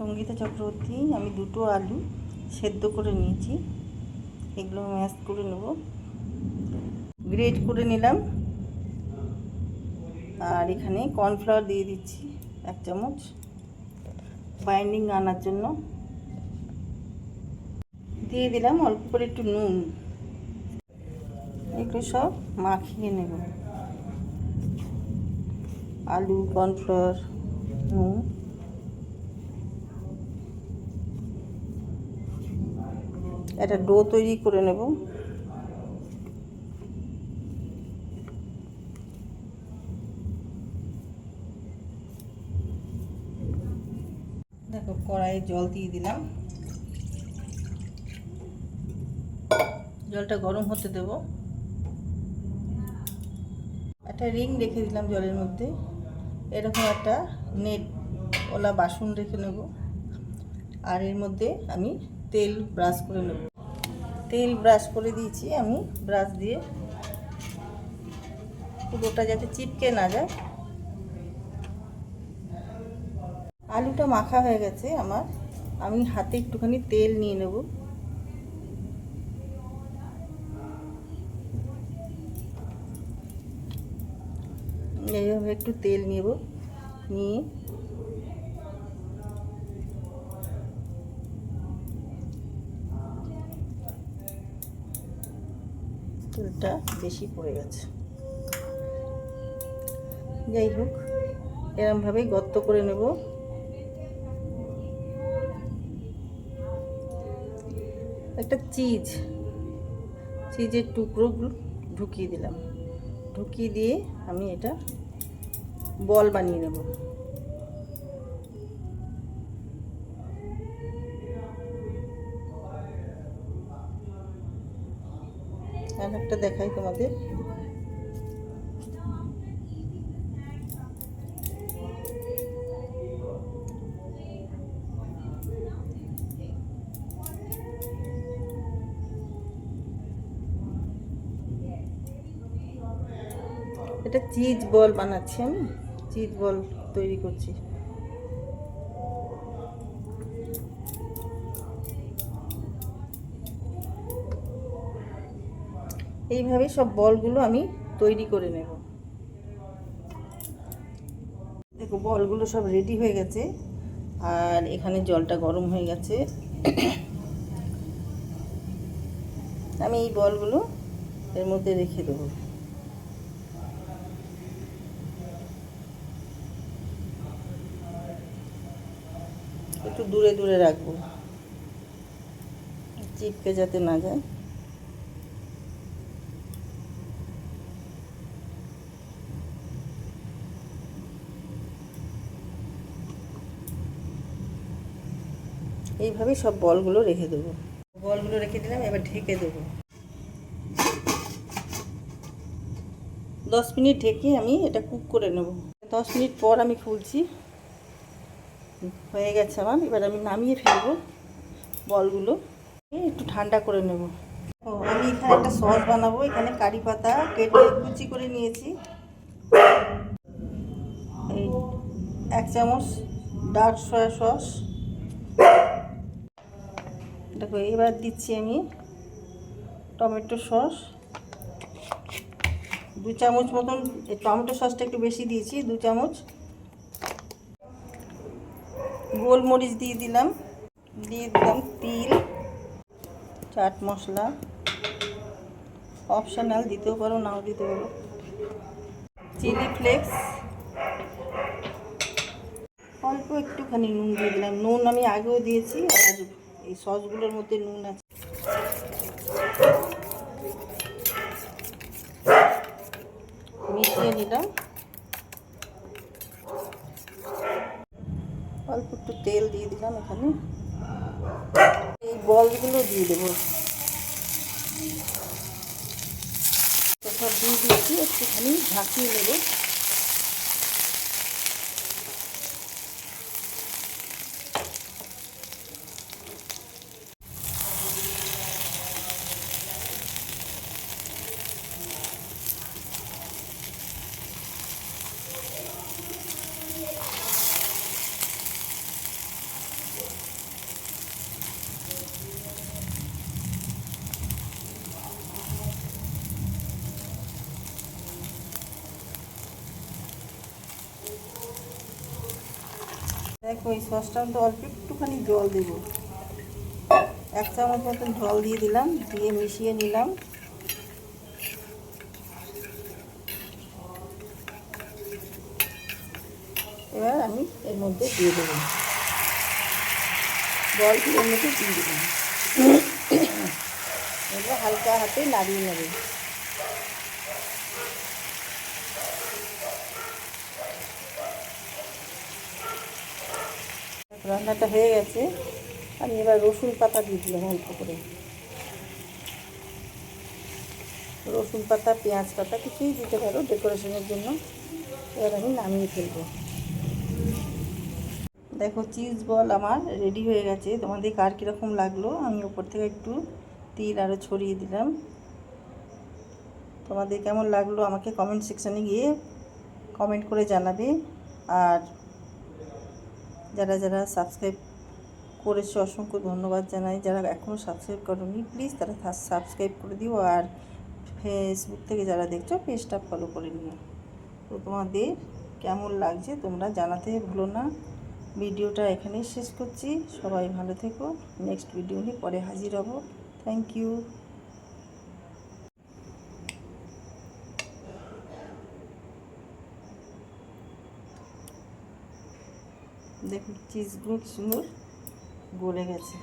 সঙ্গীতা চক্রবর্তী। আমি দুটো আলু সেদ্ধ করে নিয়েছি, এগুলো ম্যাশ করে নেব। গ্রেট করে নিলাম। আর এখানে কর্নফ্লাওয়ার দিয়ে দিচ্ছি 1 চামচ বাইন্ডিং আনার জন্য। দিয়ে দিলাম অল্প করে একটু নুন। এগুলো সব মাখিয়ে নেব। আলু, কর্নফ্লাওয়ার, নুন। একটা ডো তৈরি করে নেব। দেখো, কড়াইয়ে জল দিয়ে দিলাম, জলটা গরম হতে দেব। একটা রিং রেখে দিলাম জলের মধ্যে, এরকম একটা নেট ওলা বাসন রেখে নেব। আর এর মধ্যে আমি তেল ব্রাশ করে নেব। তেল ব্রাশ করে দিয়েছি আমি, ব্রাশ দিয়ে পুরোটা যাতে চিপকে না যায়। আলুটা মাখা হয়ে গেছে আমার, আমি হাতে একটুখানি তেল নিয়ে নেব। এইভাবে একটু তেল নেব, নিয়ে তেলটা বেশি পড়ে গেছে। যাই হোক, এরমভাবে গর্ত করে নেব। একটা চিজের টুকরো ঢুকিয়ে দিলাম। ঢুকিয়ে দিয়ে আমি এটা বল বানিয়ে নেব। আর একটা দেখাই তোমাদের। এটা চিজ বল বানাচ্ছি, আমি চিজ বল তৈরি করছি। এইভাবে সব বলগুলো আমি তৈরি করে নেব। দেখো, বলগুলো সব রেডি হয়ে গেছে, আর এখানে জলটা গরম হয়ে গেছে। আমি এই বলগুলো এর মধ্যে রেখে দেবো। একটু দূরে দূরে রাখবো, চিপকে যাতে না যায়। এইভাবে সব বলগুলো রেখে দেবো। বলগুলো রেখে দিলাম, এবার ঢেকে দেবো। 10 মিনিট ঢেকে আমি এটা কুক করে নেব। 10 মিনিট পর আমি খুলছি, হয়ে গেছে আমার। এবার আমি নামিয়ে ফেলবো বলগুলো, একটু ঠান্ডা করে নেব। আমি এখানে একটা সস বানাবো। এখানে কারি পাতা কেটে কুচি করে নিয়েছি। এই 1 চামচ ডার্ক সয়া সস। দেখো, এবার দিচ্ছি আমি টমেটো সস 2 চামচ মতন। এই টমেটো সসটা একটু বেশি দিয়েছি, 2 চামচ। গোলমরিচ দিয়ে দিলাম তিল, চাট মশলা অপশনাল, দিতেও পারো নাও দিতে পারো। চিলি ফ্লেক্স, অল্প একটুখানি নুন দিয়ে দিলাম। নুন আমি আগেও দিয়েছি, আর এই সসগুলোর মধ্যে নুন আছে। মিশিয়ে নিলাম। অল্প একটু তেল দিয়ে দিলাম এখানে। এই বলগুলো দিয়ে দেবো। সব দিয়ে দিয়েছি, একটুখানি ঢাকিয়ে নেব। দেখো এই সসটার মধ্যে অল্প একটুখানি জল দেব, 1 চামচ মতন জল দিয়ে দিলাম, দিয়ে মিশিয়ে নিলাম। এবার আমি এর মধ্যে দিয়ে দেবো, জল দিয়ে এর মধ্যে দিয়ে দিলাম। এবার হালকা হাতে নাড়িয়ে নেবে। রান্নাটা হয়ে গেছে। আমি এবার রসুন পাতা দিয়ে দিলাম অল্প করে, রসুন পাতা, পেঁয়াজ পাতা কিছুই দিতে পারো ডেকোরেশনের জন্য। এবার আমি নামিয়ে ফেলবো। দেখো চিজ বল আমার রেডি হয়ে গেছে। তোমাদের কার কীরকম লাগলো, আমি উপর থেকে একটু তিল আরও ছড়িয়ে দিলাম। তোমাদের কেমন লাগলো আমাকে কমেন্ট সেকশানে গিয়ে কমেন্ট করে জানাবে। আর যারা যারা সাবস্ক্রাইব করেছে অসংখ্য ধন্যবাদ জানাই। যারা এখনও সাবস্ক্রাইব করোনি প্লিজ তারা সাবস্ক্রাইব করে দিও। আর ফেসবুক থেকে যারা দেখছো পেজটা ফলো করে নিও। তো তোমাদের কেমন লাগছে তোমরা জানাতে ভুলো না। ভিডিওটা এখানেই শেষ করছি। সবাই ভালো থেকো। নেক্সট ভিডিও নিয়ে পরে হাজির হব। Thank you. দেখুন চিজগুলো কি সুন্দর গলে গেছে।